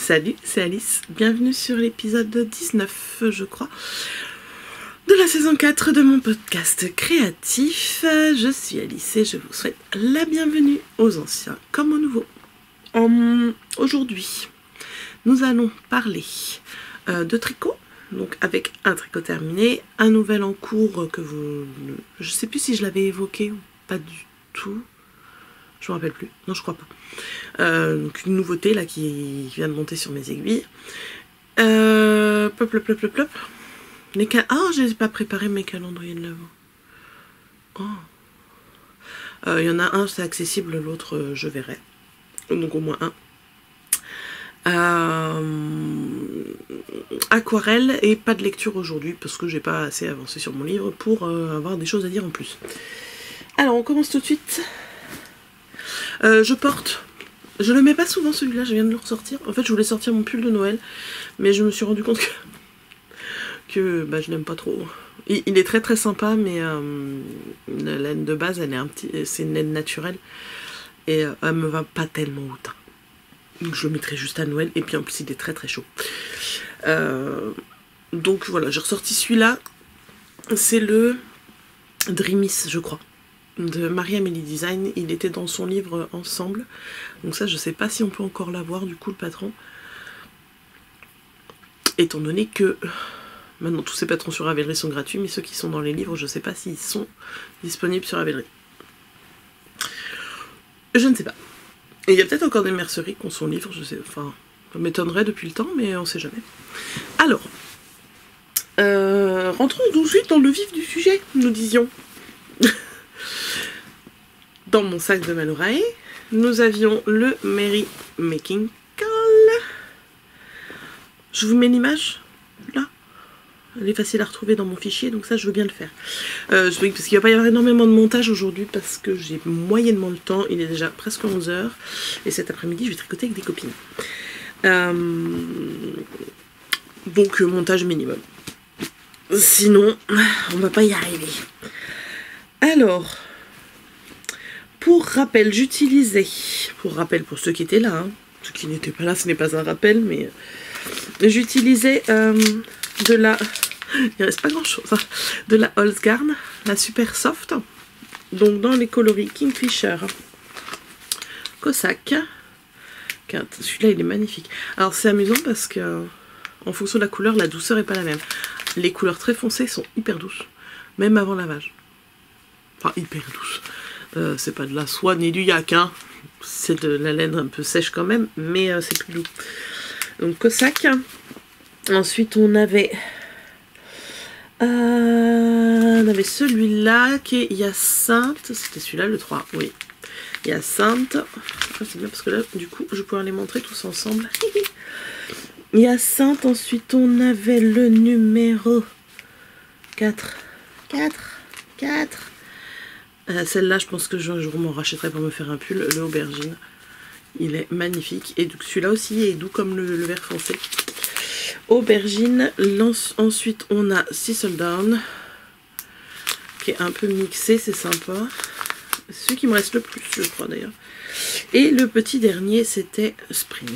Salut, c'est Alice, bienvenue sur l'épisode 19, je crois, de la saison 4 de mon podcast créatif. Je suis Alice et je vous souhaite la bienvenue aux anciens comme aux nouveaux. Aujourd'hui, nous allons parler de tricot, donc avec un tricot terminé, un nouvel en cours que vous... Je sais plus si je l'avais évoqué ou pas du tout. Je me rappelle plus, non je crois pas. Donc une nouveauté là qui vient de monter sur mes aiguilles. Plop. Oh, j'ai pas préparé mes calendriers de l'avant. Oh. Y en a un, c'est accessible, l'autre je verrai. Donc au moins un. Aquarelle et pas de lecture aujourd'hui parce que j'ai pas assez avancé sur mon livre pour avoir des choses à dire en plus. Alors on commence tout de suite. Je le mets pas souvent celui-là, je viens de le ressortir. En fait je voulais sortir mon pull de Noël, mais je me suis rendu compte que je l'aime pas trop. Il est très très sympa, mais la laine de base c'est une laine naturelle et elle me va pas tellement au teint. Donc je le mettrai juste à Noël, et puis en plus il est très très chaud. Donc voilà, j'ai ressorti celui-là. C'est le Dreamis, je crois, de Marie-Amélie Design. Il était dans son livre Ensemble. Donc ça, je sais pas si on peut encore l'avoir, du coup, le patron. Étant donné que maintenant tous ces patrons sur Ravelry sont gratuits, mais ceux qui sont dans les livres, je sais pas s'ils sont disponibles sur Ravelry. Je ne sais pas. Et il y a peut-être encore des merceries qui ont son livre, je sais, enfin, ça m'étonnerait depuis le temps, mais on sait jamais. Alors, rentrons tout de suite dans le vif du sujet, nous disions. Dans mon sac de Malorae, nous avions le Merry Making Call. Je vous mets l'image, là. Elle est facile à retrouver dans mon fichier, donc ça je veux bien le faire. Parce qu'il va pas y avoir énormément de montage aujourd'hui, parce que j'ai moyennement le temps. Il est déjà presque 11 h, et cet après-midi je vais tricoter avec des copines. Donc montage minimum. Sinon, on va pas y arriver. Alors... Pour rappel, pour ceux qui étaient là, hein. Ceux qui n'étaient pas là, ce n'est pas un rappel, mais j'utilisais de la, il reste pas grand chose, hein, de la Holzgarn, la super soft, donc dans les coloris Kingfisher, Cossack. Celui-là il est magnifique. Alors c'est amusant parce que en fonction de la couleur, la douceur est pas la même. Les couleurs très foncées sont hyper douces, même avant lavage. Enfin hyper douces. C'est pas de la soie ni du yak, hein. C'est de la laine un peu sèche quand même, mais c'est plus doux. Donc Cossack. Ensuite on avait celui-là qui est Hyacinthe. C'était celui-là le 3, oui. Hyacinthe. C'est bien parce que là du coup je vais pouvoir les montrer tous ensemble. Hyacinthe. Ensuite on avait le numéro 4. Celle-là, je pense que je m'en rachèterai pour me faire un pull, le aubergine. Il est magnifique. Et donc celui-là aussi est doux comme le vert foncé. Aubergine. Ensuite, on a Thistledown, qui est un peu mixé, c'est sympa. C'est celui qui me reste le plus, je crois d'ailleurs. Et le petit dernier, c'était Spring.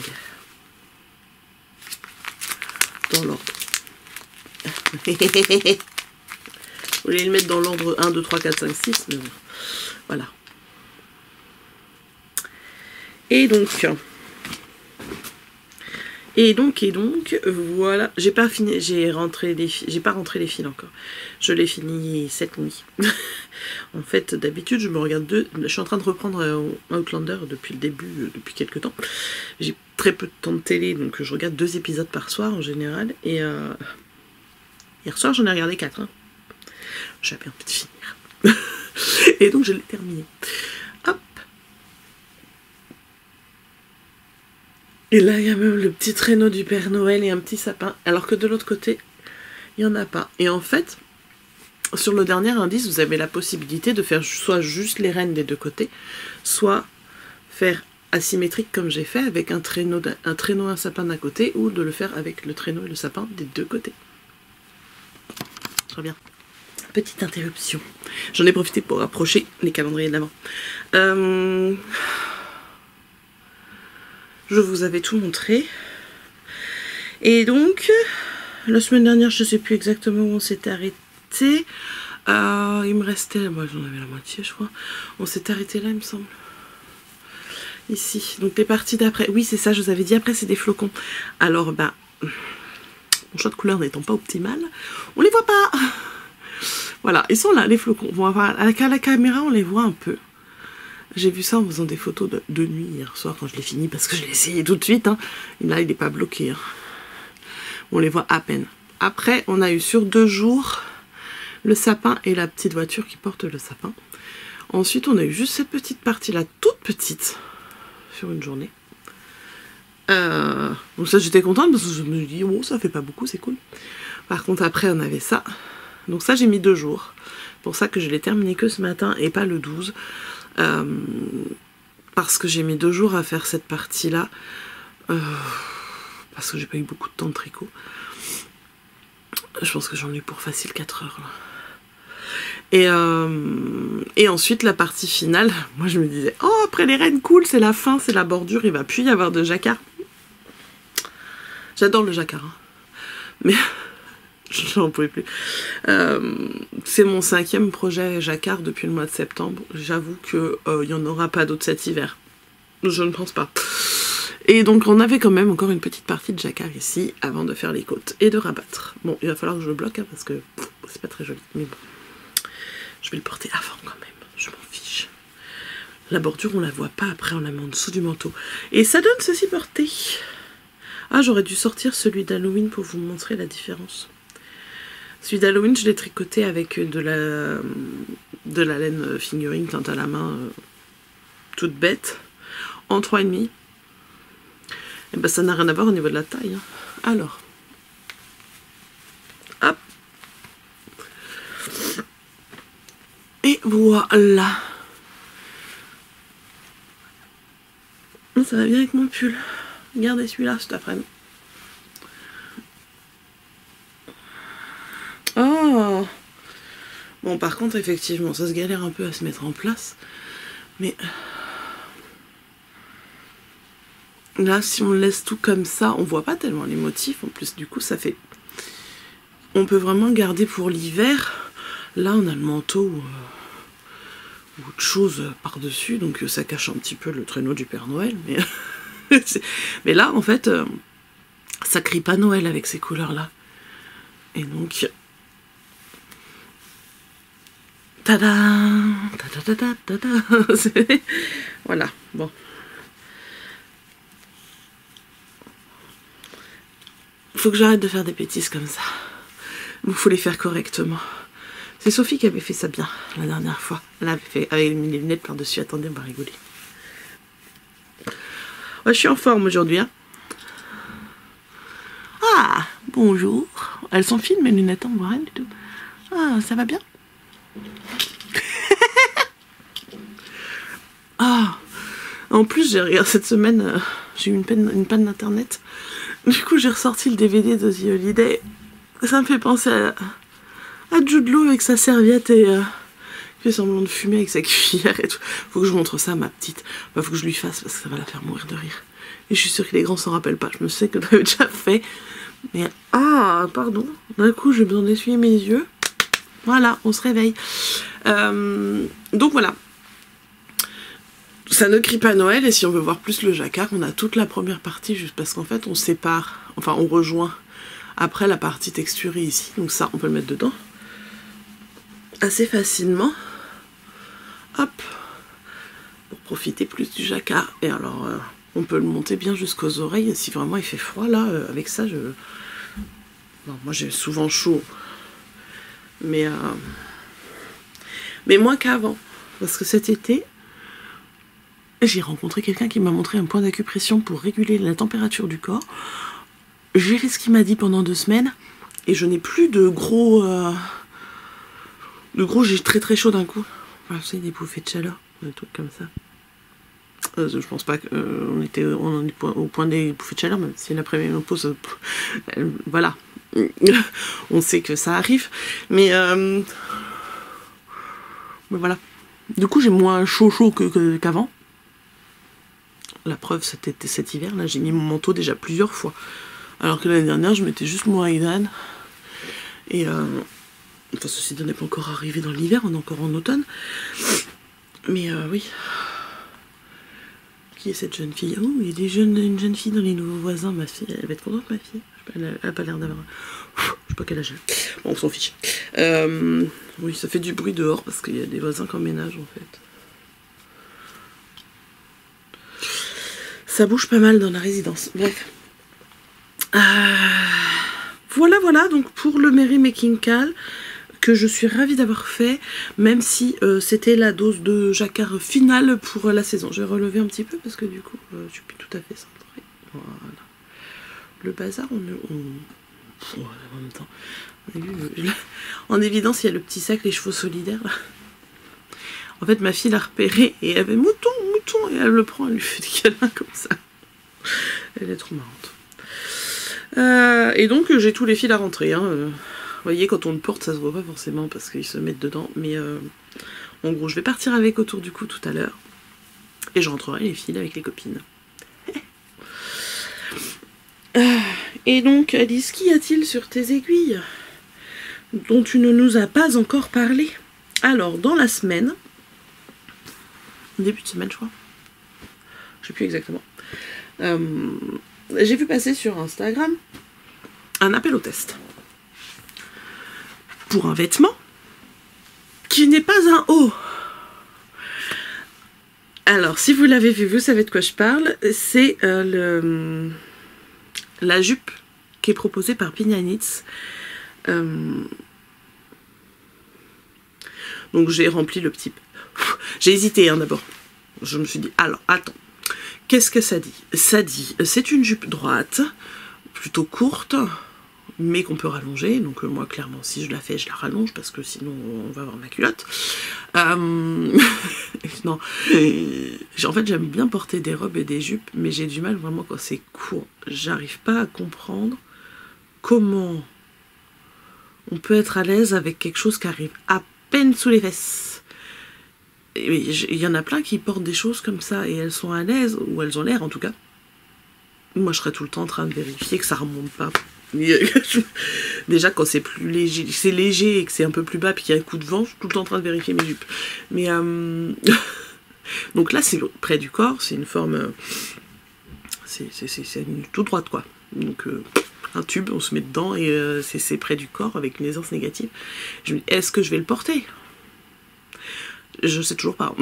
Dans l'ordre. Vous voulez le mettre dans l'ordre 1, 2, 3, 4, 5, 6, mais bon. Voilà. Et donc, voilà. J'ai pas rentré les fils encore. Je l'ai fini cette nuit. En fait, d'habitude, je me regarde je suis en train de reprendre Outlander depuis le début, depuis quelques temps. J'ai très peu de temps de télé, donc je regarde 2 épisodes par soir en général. Et hier soir, j'en ai regardé 4. Hein. J'avais envie de finir. Et donc je l'ai terminé. Hop. Et là il y a même le petit traîneau du Père Noël et un petit sapin. Alors que de l'autre côté, il n'y en a pas. Et en fait, sur le dernier indice, vous avez la possibilité de faire soit juste les rennes des deux côtés, soit faire asymétrique comme j'ai fait avec un traîneau, un sapin d'un côté, ou de le faire avec le traîneau et le sapin des deux côtés. Très bien. Petite interruption. J'en ai profité pour rapprocher les calendriers de l'Avent. Je vous avais tout montré. Et donc, la semaine dernière, je sais plus exactement où on s'était arrêté. Il me restait, moi j'en avais la moitié je crois. On s'est arrêté là il me semble. Ici, donc les parties d'après. Oui c'est ça, je vous avais dit après c'est des flocons. Alors bah, mon choix de couleur n'étant pas optimal, on les voit pas. Voilà, ils sont là les flocons. Bon, à la caméra on les voit un peu. J'ai vu ça en faisant des photos de nuit hier soir quand je l'ai fini parce que je l'ai essayé tout de suite. Hein. Là il n'est pas bloqué. Hein. On les voit à peine. Après on a eu sur 2 jours le sapin et la petite voiture qui porte le sapin. Ensuite, on a eu juste cette petite partie-là, toute petite, sur une journée. Donc ça, j'étais contente parce que je me dis, bon, ça fait pas beaucoup, c'est cool. Par contre, après, on avait ça. Donc ça, j'ai mis 2 jours. Pour ça que je l'ai terminé que ce matin et pas le 12. Parce que j'ai mis 2 jours à faire cette partie-là. Parce que j'ai pas eu beaucoup de temps de tricot. Je pense que j'en ai eu pour facile 4 heures, là. Et ensuite la partie finale, moi je me disais oh après les rennes cool c'est la fin, c'est la bordure, il va plus y avoir de jacquard. J'adore le jacquard hein. Mais j'en pouvais plus. C'est mon 5e projet jacquard depuis le mois de septembre. J'avoue que il n'y en aura pas d'autres cet hiver, je ne pense pas. Et donc on avait quand même encore une petite partie de jacquard ici avant de faire les côtes et de rabattre. Bon il va falloir que je le bloque hein, parce que c'est pas très joli mais bon. Je vais le porter avant quand même, je m'en fiche. La bordure, on la voit pas, après on la met en dessous du manteau. Et ça donne ceci porté. Ah, j'aurais dû sortir celui d'Halloween pour vous montrer la différence. Celui d'Halloween, je l'ai tricoté avec de la laine fingering, teinte à la main, toute bête, en 3,5. Et ben ça n'a rien à voir au niveau de la taille. Hein. Alors, hop. Et voilà. Ça va bien avec mon pull. Regardez celui-là cet après-midi. Oh. Bon par contre effectivement ça se galère un peu à se mettre en place. Mais là si on laisse tout comme ça, on voit pas tellement les motifs. En plus du coup ça fait... On peut vraiment garder pour l'hiver. Là on a le manteau ou autre chose par-dessus, donc ça cache un petit peu le traîneau du Père Noël, mais là en fait ça crie pas Noël avec ces couleurs là. Et donc tada, tada, tada, tada. Voilà, bon. Faut que j'arrête de faire des bêtises comme ça. Il faut les faire correctement. C'est Sophie qui avait fait ça bien la dernière fois. Elle avait fait avec mis les lunettes par-dessus. Attendez, on va rigoler. Ouais, je suis en forme aujourd'hui. Hein. Ah, bonjour. Elles sont fines mes lunettes, on voit rien du tout. Ah, ça va bien. Ah, en plus j'ai regardé cette semaine, j'ai eu une panne d'internet. Du coup j'ai ressorti le DVD de The Holiday. Ça me fait penser à Jude Law avec sa serviette et qui fait semblant de fumer avec sa cuillère et tout. Faut que je montre ça à ma petite. Bah, faut que je lui fasse parce que ça va la faire mourir de rire. Et je suis sûre que les grands s'en rappellent pas. Je me sais que je l'avais déjà fait. Mais ah, pardon. D'un coup, j'ai besoin d'essuyer mes yeux. Voilà, on se réveille. Donc voilà. Ça ne crie pas Noël. Et si on veut voir plus le jacquard, on a toute la première partie juste parce qu'en fait, on sépare. Enfin, on rejoint après la partie texturée ici. Donc ça, on peut le mettre dedans. Assez facilement. Hop. Pour profiter plus du jacquard. Et alors, on peut le monter bien jusqu'aux oreilles. Si vraiment il fait froid, là, avec ça, bon, moi, j'ai souvent chaud. Mais moins qu'avant. Parce que cet été, j'ai rencontré quelqu'un qui m'a montré un point d'acupression pour réguler la température du corps. J'ai fait ce qu'il m'a dit pendant 2 semaines. Et je n'ai plus de gros... j'ai très très chaud d'un coup. Enfin, c'est des bouffées de chaleur, des trucs comme ça. Je pense pas qu'on était au point des bouffées de chaleur, même si l'après-ménopause, voilà. On sait que ça arrive. Mais voilà. Du coup, j'ai moins chaud qu'avant. La preuve, cet hiver, là, j'ai mis mon manteau déjà plusieurs fois. Alors que l'année dernière, je mettais juste mon Aidan. Et enfin, ceci n'est pas encore arrivé dans l'hiver, on est encore en automne. Mais oui. Qui est cette jeune fille? Oh, il y a une jeune fille dans les nouveaux voisins. Ma fille, elle va être contente, ma fille. Elle a pas l'air d'avoir... Je sais pas quel âge elle a. Bon, on s'en fiche. Oui, ça fait du bruit dehors parce qu'il y a des voisins qui emménagent en fait. Ça bouge pas mal dans la résidence. Bref. Voilà, donc pour le Merrymaking Cal, que je suis ravie d'avoir fait, même si c'était la dose de jacquard finale pour la saison. Je vais relever un petit peu parce que du coup, je suis plus tout à fait centrée. Voilà. Le bazar, en même temps. En évidence, il y a le petit sac, les chevaux solidaires. Là. En fait, ma fille l'a repéré et elle avait mouton, et elle le prend, elle lui fait des câlins comme ça. Elle est trop marrante. Et donc, j'ai tous les fils à rentrer. Hein. Vous voyez, quand on le porte, ça se voit pas forcément parce qu'ils se mettent dedans. Mais en gros, je vais partir avec autour du cou tout à l'heure. Et je rentrerai les fils avec les copines. Et donc, Alice, qu'y a-t-il sur tes aiguilles dont tu ne nous as pas encore parlé? Alors, dans la semaine, début de semaine, je crois. Je sais plus exactement. J'ai vu passer sur Instagram un appel au test pour un vêtement qui n'est pas un haut. Alors, si vous l'avez vu, vous savez de quoi je parle. C'est la jupe qui est proposée par Pina Knits. Donc j'ai rempli le petit... J'ai hésité hein, d'abord. Je me suis dit, alors, attends. Qu'est-ce que ça dit? Ça dit, c'est une jupe droite, plutôt courte, mais qu'on peut rallonger. Donc moi, clairement, si je la fais, je la rallonge, parce que sinon, on va avoir ma culotte. Non. En fait, j'aime bien porter des robes et des jupes, mais j'ai du mal vraiment quand c'est court. J'arrive pas à comprendre comment on peut être à l'aise avec quelque chose qui arrive à peine sous les fesses. Il y en a plein qui portent des choses comme ça et elles sont à l'aise, ou elles ont l'air en tout cas. Moi je serais tout le temps en train de vérifier que ça remonte pas. Déjà quand c'est plus léger, c'est léger et que c'est un peu plus bas puis qu'il y a un coup de vent, je suis tout le temps en train de vérifier mes jupes. Mais donc là c'est près du corps, c'est une forme, c'est une tout droite quoi. Donc un tube, on se met dedans et c'est près du corps avec une aisance négative. Je me dis, est-ce que je vais le porter? Je sais toujours pas.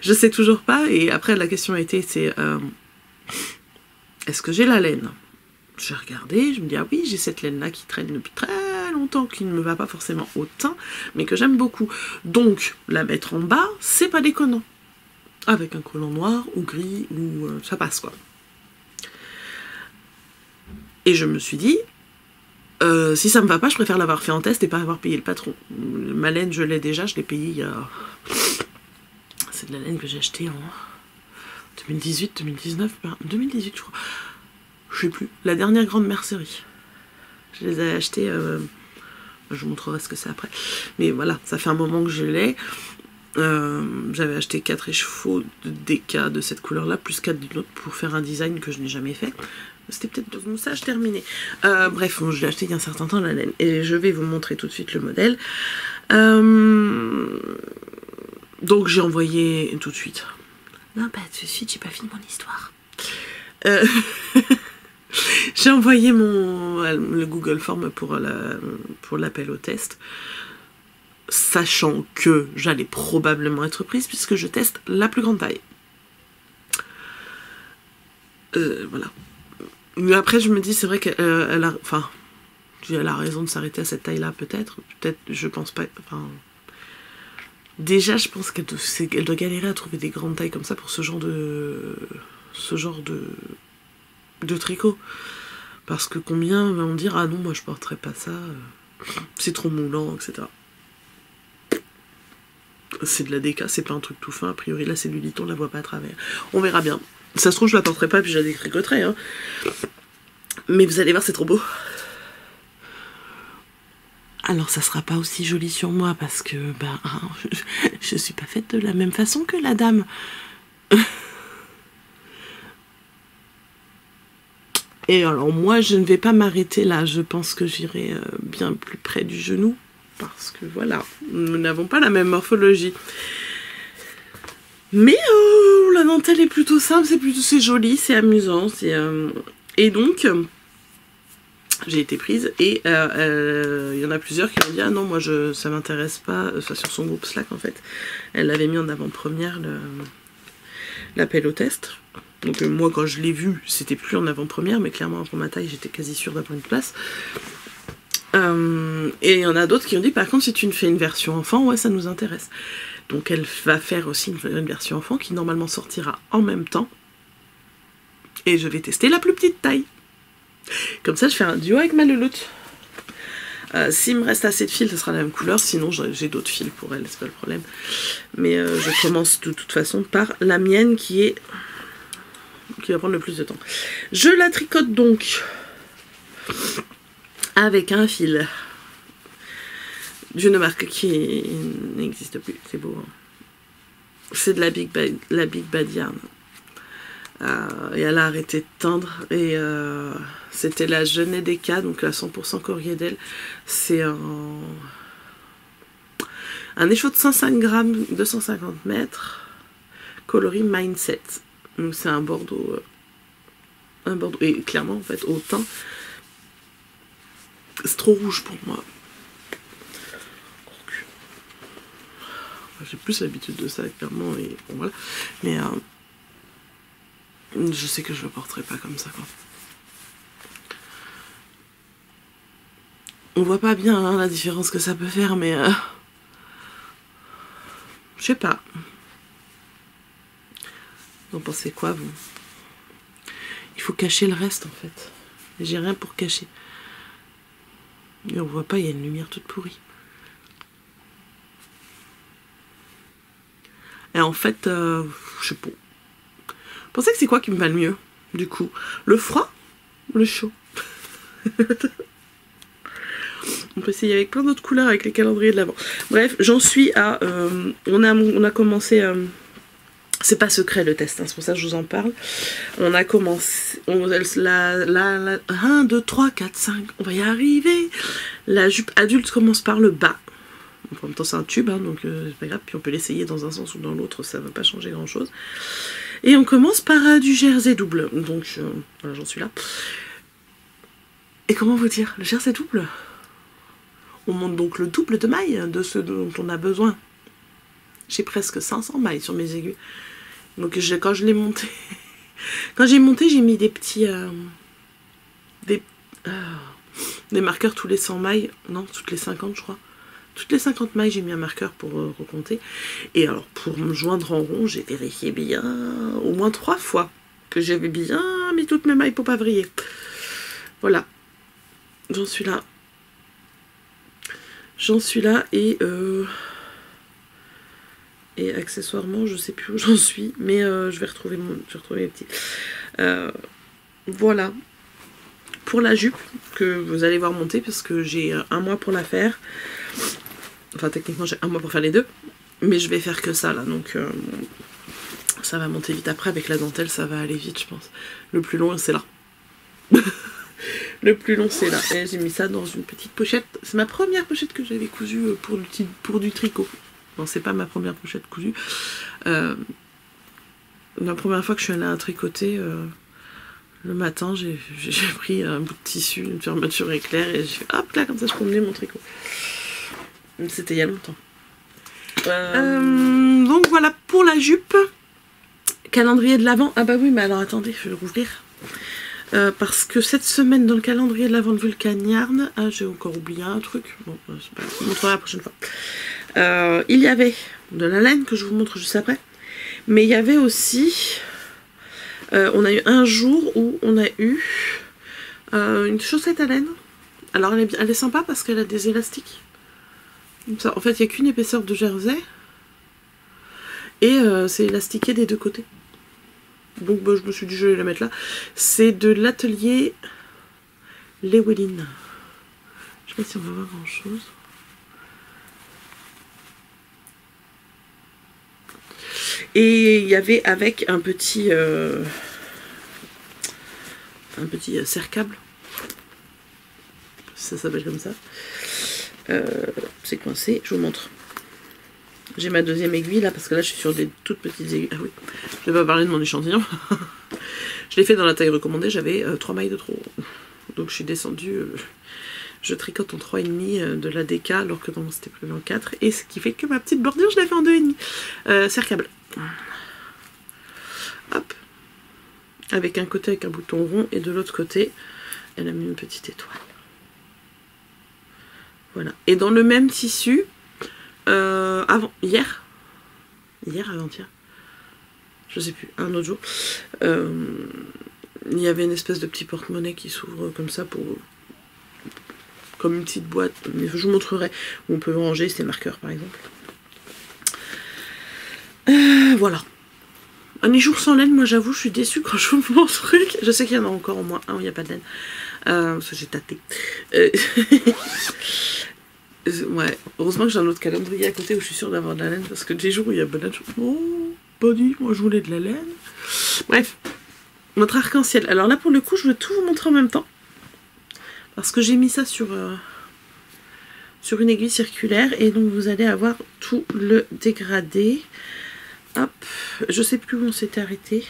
Je sais toujours pas. Et après, la question a été, c'est est-ce que j'ai la laine? J'ai regardé, je me dis, ah oui, j'ai cette laine-là qui traîne depuis très longtemps, qui ne me va pas forcément au teint, mais que j'aime beaucoup. Donc, la mettre en bas, c'est pas déconnant. Avec un collant noir ou gris, ou ça passe, quoi. Et je me suis dit, si ça me va pas, je préfère l'avoir fait en test et pas avoir payé le patron. Ma laine, je l'ai déjà, je l'ai payée il y a... C'est de la laine que j'ai achetée en 2018, 2019, 2018 je crois. Je sais plus. La dernière grande mercerie. Je les ai achetées, je vous montrerai ce que c'est après. Mais voilà, ça fait un moment que je l'ai. J'avais acheté 4 échevaux de DK de cette couleur-là, plus 4 d'une autre pour faire un design que je n'ai jamais fait. C'était peut-être dans mon moussage terminé. Bref, je l'ai acheté il y a un certain temps, la laine. Et je vais vous montrer tout de suite le modèle. Donc j'ai envoyé tout de suite. Non, pas tout de suite, j'ai pas fini mon histoire. J'ai envoyé le Google Form pour l'appel au test, sachant que j'allais probablement être prise puisque je teste la plus grande taille. Voilà. Mais après, je me dis, c'est vrai qu'elle a... Enfin, elle a raison de s'arrêter à cette taille-là, peut-être. Peut-être, je pense pas... Enfin, déjà, je pense qu'elle doit galérer à trouver des grandes tailles comme ça pour ce genre de tricot. Parce que combien vont dire, ah non, moi je porterai pas ça, c'est trop moulant, etc. C'est de la DK, c'est pas un truc tout fin, a priori la cellulite, on la voit pas à travers. On verra bien. Ça se trouve, je la porterai pas, puis je la détricoterai, hein. Mais vous allez voir, c'est trop beau. Alors, ça sera pas aussi joli sur moi, parce que, ben, je suis pas faite de la même façon que la dame. Et alors moi je ne vais pas m'arrêter là, je pense que j'irai bien plus près du genou, parce que voilà, nous n'avons pas la même morphologie. Mais la dentelle est plutôt simple, c'est joli, c'est amusant, et donc j'ai été prise et il y en a plusieurs qui m'ont dit ah non moi ça m'intéresse pas, enfin, sur son groupe Slack en fait, elle avait mis en avant-première l'appel au test. Donc moi quand je l'ai vu c'était plus en avant-première, mais clairement pour ma taille j'étais quasi sûre d'avoir une place. Et il y en a d'autres qui ont dit par contre si tu ne fais une version enfant, ouais ça nous intéresse. Donc elle va faire aussi une version enfant qui normalement sortira en même temps. Et je vais tester la plus petite taille. Comme ça je fais un duo avec ma louloute. S'il me reste assez de fils, ce sera la même couleur, sinon j'ai d'autres fils pour elle, c'est pas le problème. Mais je commence de toute façon par la mienne qui va prendre le plus de temps. Je la tricote donc avec un fil d'une marque qui n'existe plus, c'est beau. Hein. C'est de la Big Bad Yarn. Et elle a arrêté de teindre et c'était la Genedeka, donc la 100% Coriedel. C'est un écheau de 105 grammes, 250 mètres, coloris Mindset. Donc c'est un bordeaux, et clairement en fait au teint, c'est trop rouge pour moi. J'ai plus l'habitude de ça clairement et bon voilà, mais je sais que je le porterai pas comme ça quoi. On voit pas bien hein, la différence que ça peut faire, mais je sais pas. Vous en pensez quoi vous? Il faut cacher le reste en fait. J'ai rien pour cacher. Et on voit pas, il y a une lumière toute pourrie. Et en fait, je sais pas. Vous pensez que c'est quoi qui me va le mieux du coup? Le froid ou le chaud? On peut essayer avec plein d'autres couleurs avec les calendriers de l'Avent. Bref, j'en suis à... on a commencé... c'est pas secret le test, hein, c'est pour ça que je vous en parle. On a commencé... 1, 2, 3, 4, 5, on va y arriver. La jupe adulte commence par le bas. En même temps c'est un tube, hein, donc c'est pas grave. Puis on peut l'essayer dans un sens ou dans l'autre, ça va pas changer grand chose. Et on commence par du jersey double. Donc voilà, j'en suis là. Et comment vous dire, le jersey double, on monte donc le double de mailles de ce dont on a besoin. J'ai presque 500 mailles sur mes aiguilles. Donc quand je l'ai monté, quand j'ai monté, j'ai mis des petits, des marqueurs tous les 100 mailles, non, toutes les 50 je crois. Toutes les 50 mailles, j'ai mis un marqueur pour recompter. Et alors, pour me joindre en rond, j'ai vérifié bien, au moins 3 fois, que j'avais bien mis toutes mes mailles pour pas vriller. Voilà. J'en suis là. J'en suis là et accessoirement, je sais plus où j'en suis, mais je vais retrouver mes petits. Voilà. Pour la jupe, que vous allez voir monter, parce que j'ai 1 mois pour la faire. Enfin, techniquement, j'ai 1 mois pour faire les deux. Mais je vais faire que ça, là. Donc, ça va monter vite. Après, avec la dentelle, ça va aller vite, je pense. Le plus long, c'est là. Le plus long, c'est là. Et j'ai mis ça dans une petite pochette. C'est ma première pochette que j'avais cousue pour du tricot. Non, c'est pas ma première pochette cousue. La première fois que je suis allée à tricoter... le matin, j'ai pris un bout de tissu, une fermeture éclair, et j'ai fait hop là, comme ça je peux mener mon tricot. C'était il y a longtemps. Donc voilà pour la jupe. Calendrier de l'Avent. Ah bah oui, mais alors attendez, je vais rouvrir. Parce que cette semaine, dans le calendrier de l'Avent de Vulcan Yarn, ah, j'ai encore oublié un truc. Bon, c'est pas grave, je vous montrerai la prochaine fois. Il y avait de la laine que je vous montre juste après. Mais il y avait aussi... on a eu un jour où on a eu une chaussette à laine. Alors elle est sympa parce qu'elle a des élastiques. Comme ça. En fait, il n'y a qu'une épaisseur de jersey. Et c'est élastiqué des deux côtés. Donc bah, je me suis dit je vais la mettre là. C'est de l'atelier Llewellyn. Je sais pas si on va voir grand chose. Et il y avait avec un petit... un petit serre-câble. Ça s'appelle comme ça. C'est coincé, je vous montre. J'ai ma deuxième aiguille là, parce que là je suis sur des toutes petites aiguilles. Ah oui, je vais pas parler de mon échantillon. Je l'ai fait dans la taille recommandée, j'avais 3 mailles de trop. Donc je suis descendue, je tricote en 3,5 de la DK, alors que normalement c'était prévu en 4. Et ce qui fait que ma petite bordure, je l'ai fait en 2,5. Serre-câble. Hop. Avec un côté avec un bouton rond, et de l'autre côté, elle a mis une petite étoile. Voilà. Et dans le même tissu, hier, avant-hier, je sais plus, un autre jour, il y avait une espèce de petit porte-monnaie qui s'ouvre comme ça comme une petite boîte, mais je vous montrerai où on peut ranger ses marqueurs par exemple. Voilà. Un jour sans laine, moi j'avoue, je suis déçue quand je vous montre ce truc. Je sais qu'il y en a encore au moins un où il n'y a pas de laine. Parce que j'ai tâté. Ouais, heureusement que j'ai un autre calendrier à côté où je suis sûre d'avoir de la laine, parce que des jours où il y a pas de laine, oh, pas dit, moi je voulais de la laine. Bref, notre arc-en-ciel. Alors là pour le coup, je vais tout vous montrer en même temps, parce que j'ai mis ça sur une aiguille circulaire, et donc vous allez avoir tout le dégradé. Hop, je sais plus où on s'était arrêté.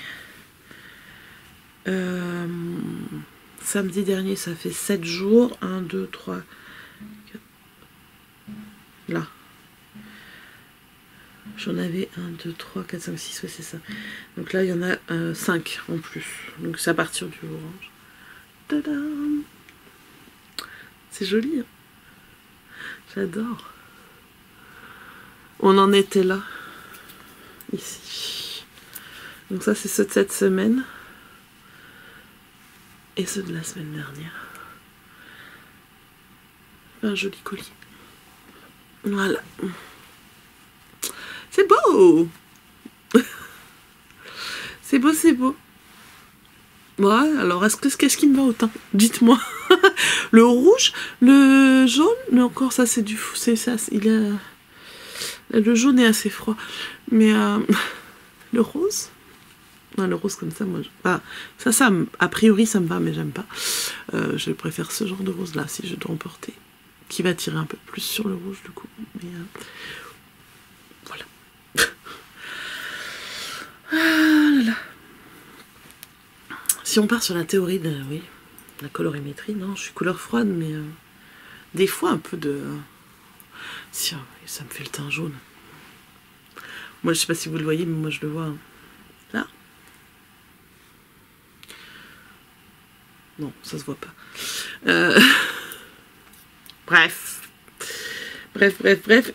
Samedi dernier, ça fait 7 jours. 1, 2, 3, 4. Là. J'en avais 1, 2, 3, 4, 5, 6, ouais c'est ça. Donc là il y en a 5 en plus. Donc c'est à partir du orange. Tadam! C'est joli, hein, j'adore. On en était là. Ici. Donc ça c'est ceux de cette semaine. Et ceux de la semaine dernière. Un joli colis. Voilà. C'est beau. C'est beau, c'est beau. Ouais, alors qu'est-ce qui me va autant? Dites-moi. Le rouge, le jaune, mais encore ça c'est du fou. C'est ça, le jaune est assez froid. Mais le rose. Non, le rose comme ça, moi, ça, a priori, ça me va, mais j'aime pas. Je préfère ce genre de rose-là, si je dois en porter. Qui va tirer un peu plus sur le rouge, du coup. Mais, voilà. Ah là là. Si on part sur la théorie de, oui, la colorimétrie, non, je suis couleur froide, mais des fois, un peu de... Si, ça me fait le teint jaune. Moi, je sais pas si vous le voyez, mais moi, je le vois. Hein. Là. Non, ça se voit pas. Bref.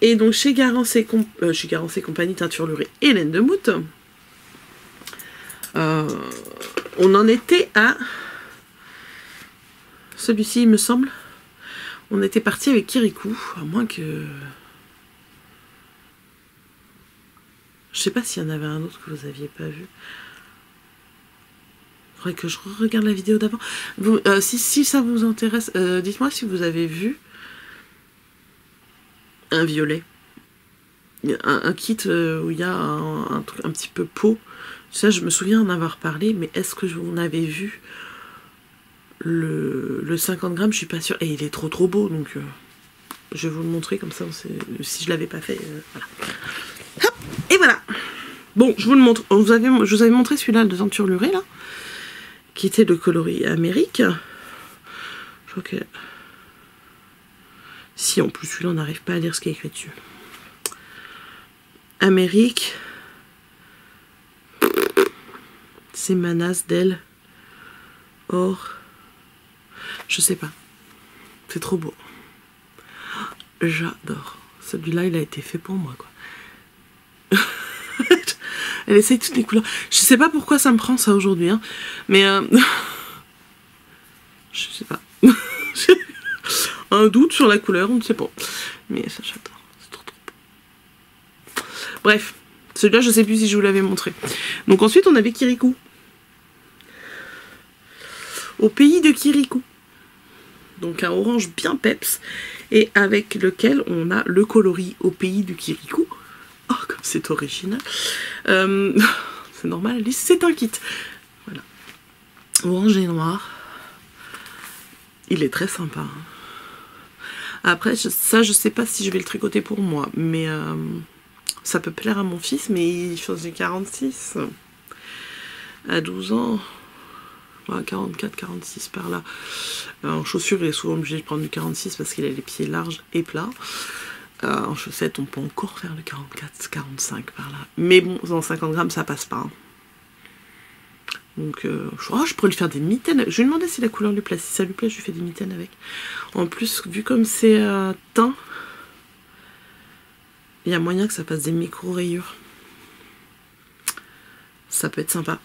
Et donc chez Garance et compagnie teinture lurée et laine de Mout, on en était à celui-ci, il me semble. On était parti avec Kirikou, à moins que... Je sais pas s'il y en avait un autre que vous aviez pas vu. Il faudrait que je regarde la vidéo d'avant. Si ça vous intéresse, dites-moi si vous avez vu un violet. Un kit où il y a un truc un petit peu peau. Ça, je me souviens en avoir parlé, mais est-ce que vous en avez vu le 50 grammes? Je suis pas sûre. Et il est trop beau, donc je vais vous le montrer comme ça. Si je l'avais pas fait, voilà. Hop, et voilà. Bon, je vous le montre. Je vous avais montré celui-là de teinture lurée, là, qui était le coloris Amérique. Je crois que... Si, en plus, celui-là, on n'arrive pas à lire ce qui est écrit dessus. Amérique. C'est Manas d'elle. Or. Je sais pas. C'est trop beau. J'adore. Celui-là, il a été fait pour moi, quoi. Elle essaye toutes les couleurs. Je sais pas pourquoi ça me prend ça aujourd'hui, hein. Mais je sais pas. Un doute sur la couleur, on ne sait pas. Mais ça, j'adore. C'est trop beau. Bref. Celui-là, je sais plus si je vous l'avais montré. Donc ensuite, on avait Kirikou. Au pays de Kirikou. Donc un orange bien peps. Et avec lequel on a le coloris au pays du Kirikou. Oh, comme c'est original. C'est normal, c'est un kit. Voilà. Orange et noir. Il est très sympa. Après, ça, je sais pas si je vais le tricoter pour moi, mais ça peut plaire à mon fils, mais il faisait 46 à 12 ans. Ouais, 44, 46 par là. En chaussures, il est souvent obligé de prendre du 46 parce qu'il a les pieds larges et plats. En chaussettes, on peut encore faire le 44, 45 par là. Mais bon, dans 50 grammes, ça passe pas. Hein. Donc, je pourrais lui faire des mitaines. Je vais lui demander si la couleur lui plaît. Si ça lui plaît, je lui fais des mitaines avec. En plus, vu comme c'est teint, il y a moyen que ça fasse des micro-rayures. Ça peut être sympa.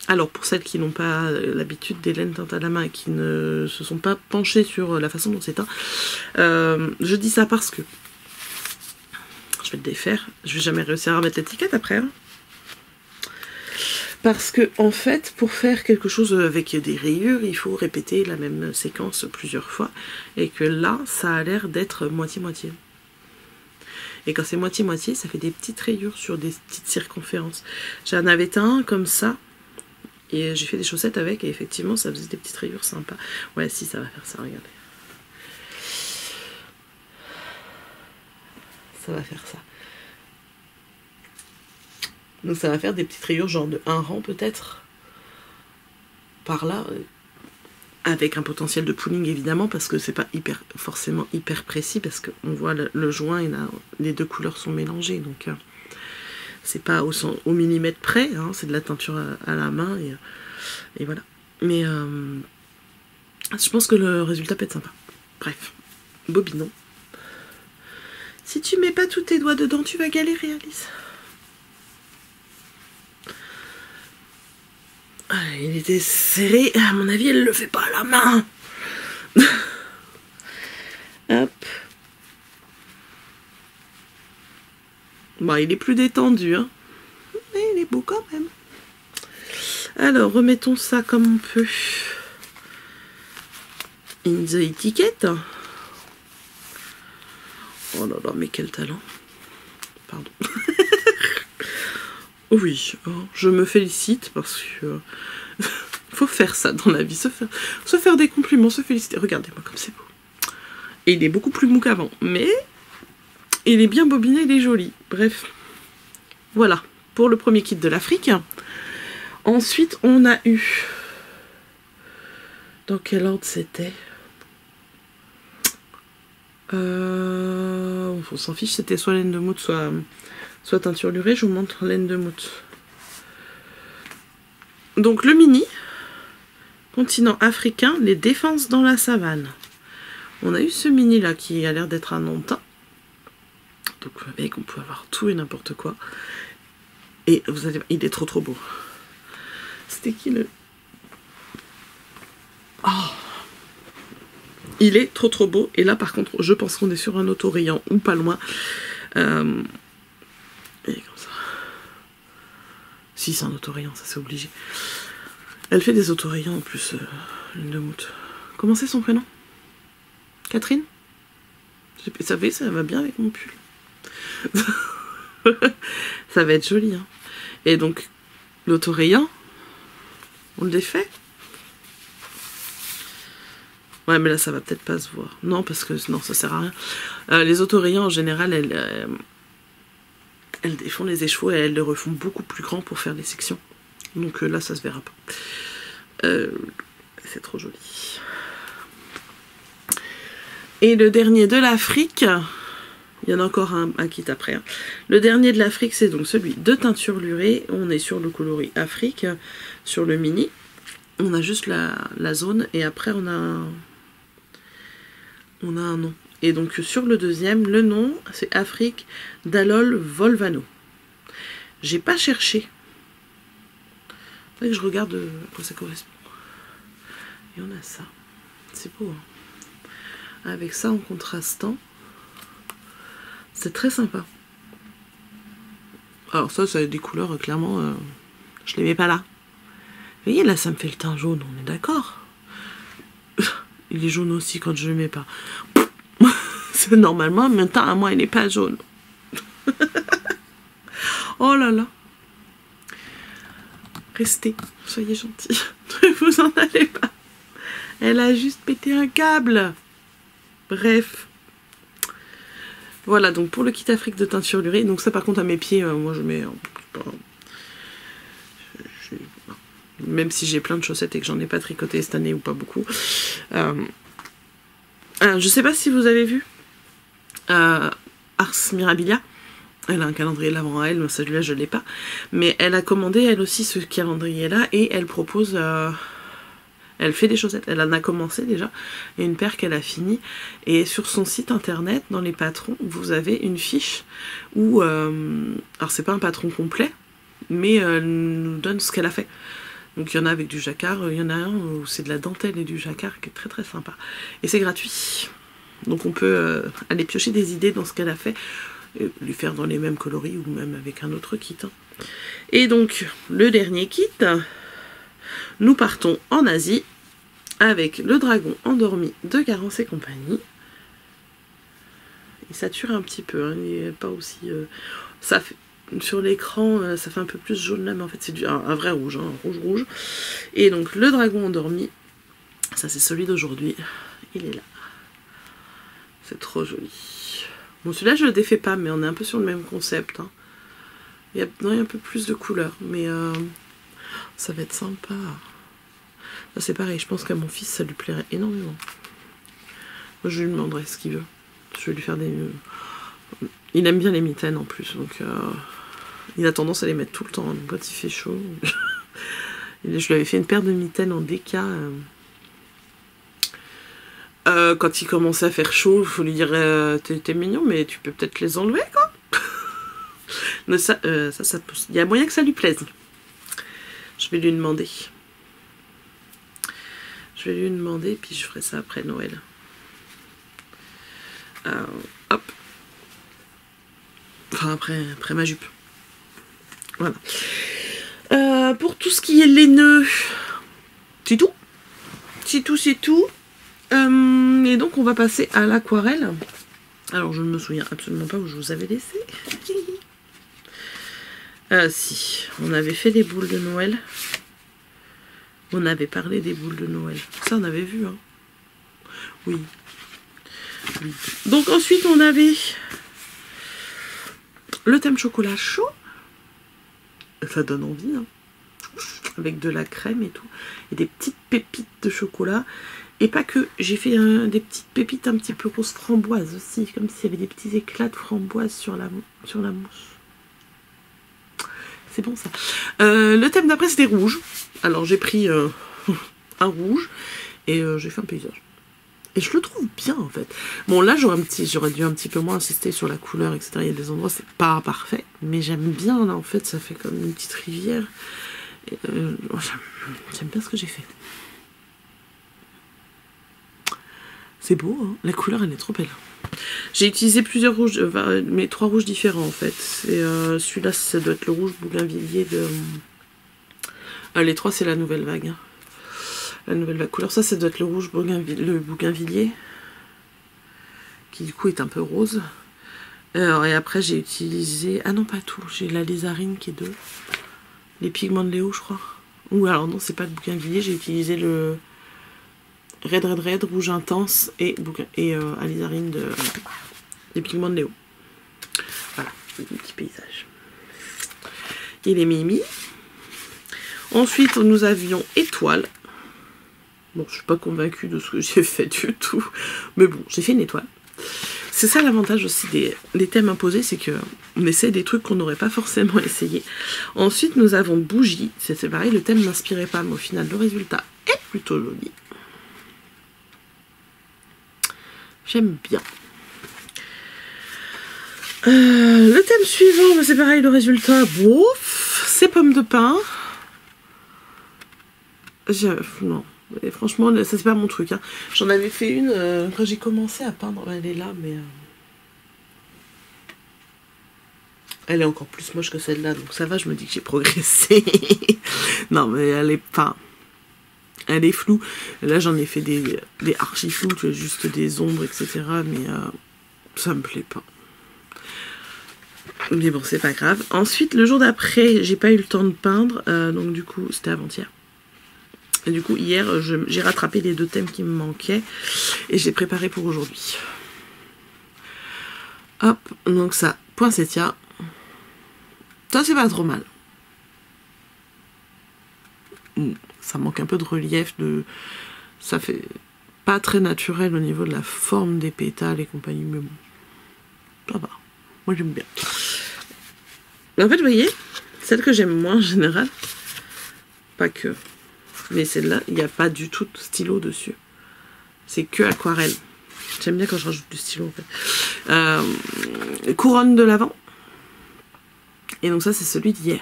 Alors, pour celles qui n'ont pas l'habitude des laines teintes à la main et qui ne se sont pas penchées sur la façon dont c'est teint, je dis ça parce que je vais le défaire. Je vais jamais réussir à remettre l'étiquette après. Hein. Parce que, en fait, pour faire quelque chose avec des rayures, il faut répéter la même séquence plusieurs fois. Et que là, ça a l'air d'être moitié-moitié. Et quand c'est moitié-moitié, ça fait des petites rayures sur des petites circonférences. J'en avais un comme ça. Et j'ai fait des chaussettes avec. Et effectivement, ça faisait des petites rayures sympas. Ouais, si, ça va faire ça, regardez. Ça va faire ça. Donc ça va faire des petites rayures genre de 1 rang peut-être. Par là. Avec un potentiel de pooling évidemment. Parce que c'est pas forcément hyper précis. Parce qu'on voit le joint et les deux couleurs sont mélangées. Donc c'est pas au millimètre près. Hein, c'est de la teinture à la main. Et voilà. Mais je pense que le résultat peut être sympa. Bref. Bobinons. Si tu mets pas tous tes doigts dedans, tu vas galérer, Alice. Ah, il était serré. À mon avis, elle le fait pas à la main. Hop. Bon, il est plus détendu, hein. Mais il est beau quand même. Alors, remettons ça comme on peut. In the étiquette. Oh là là, mais quel talent. Pardon. Oui, je me félicite parce que faut faire ça dans la vie, se faire des compliments, se féliciter. Regardez-moi comme c'est beau. Et il est beaucoup plus mou qu'avant, mais il est bien bobiné, il est joli. Bref, voilà pour le premier kit de l'Afrique. Ensuite, on a eu... Dans quel ordre c'était? On s'en fiche, c'était soit laine de moute, soit teinture lurée. Je vous montre laine de moute. Donc le mini, continent africain, les défenses dans la savane. On a eu ce mini là qui a l'air d'être un non-teint. Donc vous voyez qu'on peut avoir tout et n'importe quoi. Et vous allez, il est trop beau. C'était qui le... Oh, il est trop beau. Et là par contre, je pense qu'on est sur un autorayon ou pas loin. Et comme ça. Si c'est un autorayant, ça c'est obligé. Elle fait des autorayants en plus, Laine de moute. Comment c'est son prénom? Catherine? Vous savez, ça va bien avec mon pull. Ça va être joli. Hein. Et donc, l'autorayant, on le défait? Ouais, mais là, ça va peut-être pas se voir. Non, parce que non, ça sert à rien. Les autorayants, en général, elles défont les écheveaux et elles le refont beaucoup plus grand pour faire les sections. Donc là, ça se verra pas. C'est trop joli. Et le dernier de l'Afrique, il y en a encore un kit après. Hein. Le dernier de l'Afrique, c'est donc celui de teinture lurée. On est sur le coloris Afrique, sur le mini. On a juste la zone et après on a un nom. Et donc sur le deuxième, le nom, c'est Afrique d'Alol Volvano. J'ai pas cherché. Faudrait que je regarde à quoi ça correspond. Et on a ça. C'est beau, hein. Avec ça en contrastant. C'est très sympa. Alors ça a des couleurs, clairement, je les mets pas là. Vous voyez, là, ça me fait le teint jaune, on est d'accord. Il est jaune aussi quand je le mets pas. Normalement, mon teint à moi, il n'est pas jaune. Oh là là. Restez, soyez gentils. Ne vous en allez pas. Elle a juste pété un câble. Bref. Voilà, donc pour le kit Afrique de teinture lurée. Donc ça par contre à mes pieds, moi je mets... même si j'ai plein de chaussettes et que j'en ai pas tricoté cette année ou pas beaucoup. Je sais pas si vous avez vu Ars Mirabilia. Elle a un calendrier de l'Avent à elle, celui-là je l'ai pas. Mais elle a commandé elle aussi ce calendrier-là et elle propose... elle fait des chaussettes, elle en a commencé déjà, et une paire qu'elle a fini. Et sur son site internet, dans les patrons, vous avez une fiche où... alors c'est pas un patron complet, mais elle nous donne ce qu'elle a fait. Donc il y en a avec du jacquard, il y en a un où c'est de la dentelle et du jacquard qui est très très sympa. Et c'est gratuit. Donc on peut aller piocher des idées dans ce qu'elle a fait, lui faire dans les mêmes coloris ou même avec un autre kit. Et donc le dernier kit, nous partons en Asie avec le dragon endormi de Garance et compagnie. Il sature un petit peu, hein, il n'est pas aussi... ça fait, sur l'écran, ça fait un peu plus jaune là, mais en fait c'est un vrai rouge, hein, un rouge. Et donc le dragon endormi, ça c'est celui d'aujourd'hui, il est là. C'est trop joli. Bon, celui-là je le défais pas, mais on est un peu sur le même concept. Hein. Il y a un peu plus de couleurs, mais ça va être sympa. C'est pareil, je pense qu'à mon fils ça lui plairait énormément. Moi je lui demanderai ce qu'il veut. Je vais lui faire des... Il aime bien les mitaines en plus, donc il a tendance à les mettre tout le temps, donc quand il fait chaud. Je lui avais fait une paire de mitaines en déca. Quand il commençait à faire chaud, il faut lui dire t'es mignon, mais tu peux peut-être les enlever, quoi. Mais ça pousse. Il y a moyen que ça lui plaise. Je vais lui demander. Je vais lui demander, puis je ferai ça après Noël. Hop. Enfin, après ma jupe. Voilà. Pour tout ce qui est laineux, c'est tout. C'est tout. Et donc, on va passer à l'aquarelle. Alors, je ne me souviens absolument pas où je vous avais laissé. Si, on avait fait des boules de Noël. On avait parlé des boules de Noël. Ça, on avait vu, hein. Oui. Donc, ensuite, on avait le thème chocolat chaud. Ça donne envie, hein. Avec de la crème et tout. Et des petites pépites de chocolat. Et pas que, j'ai fait des petites pépites un petit peu rose framboise aussi. Comme s'il y avait des petits éclats de framboise sur la mousse. C'est bon ça. Le thème d'après c'était rouge. Alors j'ai pris un rouge et j'ai fait un paysage. Et je le trouve bien en fait. Bon là j'aurais dû un petit peu moins insister sur la couleur, etc. Il y a des endroits c'est pas parfait. Mais j'aime bien là en fait, ça fait comme une petite rivière. J'aime bien ce que j'ai fait. C'est beau, hein. La couleur elle est trop belle. J'ai utilisé plusieurs rouges, mais 3 rouges différents en fait. Celui-là ça doit être le rouge bougainvillier de... les 3 c'est la nouvelle vague. Hein. La nouvelle vague couleur, ça doit être le rouge bougainvillier. Qui du coup est un peu rose. Et après j'ai utilisé... Ah non pas tout, j'ai la lézarine qui est 2. Les pigments de Léo je crois. Ou alors non c'est pas le bougainvillier, j'ai utilisé le... Red, rouge intense et alizarine des pigments de Léo. Voilà, c'est un petit paysage. Il est mimi. Ensuite, nous avions étoile. Bon, je suis pas convaincue de ce que j'ai fait du tout. Mais bon, j'ai fait une étoile. C'est ça l'avantage aussi des thèmes imposés, c'est qu'on essaie des trucs qu'on n'aurait pas forcément essayé. Ensuite, nous avons bougie. C'est pareil, le thème n'inspirait pas, mais au final, le résultat est plutôt joli. J'aime bien. Le thème suivant, c'est pareil, le résultat, bouf, c'est pommes de pin. Non, et franchement, ça c'est pas mon truc. Hein. J'en avais fait une quand j'ai commencé à peindre, elle est là, mais... Elle est encore plus moche que celle-là, donc ça va, je me dis que j'ai progressé. Non, mais elle est pas... Elle est floue. Là, j'en ai fait des archi flous, tu vois, juste des ombres, etc. Mais ça me plaît pas. Mais bon, c'est pas grave. Ensuite, le jour d'après, j'ai pas eu le temps de peindre. Donc du coup, c'était avant-hier. Et du coup, hier, j'ai rattrapé les 2 thèmes qui me manquaient. Et j'ai préparé pour aujourd'hui. Hop, donc ça, poinsettia. Ça, c'est pas trop mal. Ça manque un peu de relief. Ça fait pas très naturel au niveau de la forme des pétales et compagnie. Mais bon, ça va. Moi, j'aime bien. En fait, vous voyez, celle que j'aime moins en général, pas que, mais celle-là, il n'y a pas du tout de stylo dessus. C'est que aquarelle. J'aime bien quand je rajoute du stylo, en fait. Couronne de l'Avent. Et donc ça, c'est celui d'hier.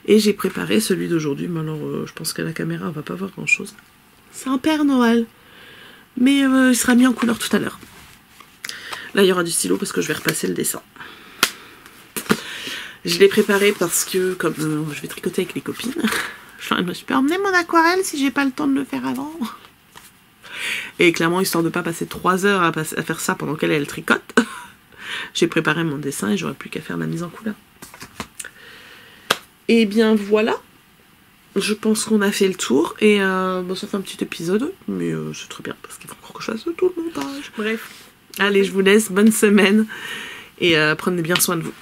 Et j'ai préparé celui d'aujourd'hui, mais alors je pense que la caméra ne va pas voir grand-chose. C'est un Père Noël. Mais il sera mis en couleur tout à l'heure. Là, il y aura du stylo parce que je vais repasser le dessin. Je l'ai préparé parce que, comme je vais tricoter avec les copines, je peux emmener mon aquarelle si j'ai pas le temps de le faire avant. Et clairement, histoire de pas passer 3 heures à faire ça pendant qu'elle tricote, j'ai préparé mon dessin et j'aurais plus qu'à faire la mise en couleur. Et bien voilà, je pense qu'on a fait le tour. Et bon, ça fait un petit épisode, mais c'est très bien parce qu'il faut encore que je fasse tout le montage. Bref, allez, je vous laisse, bonne semaine et prenez bien soin de vous.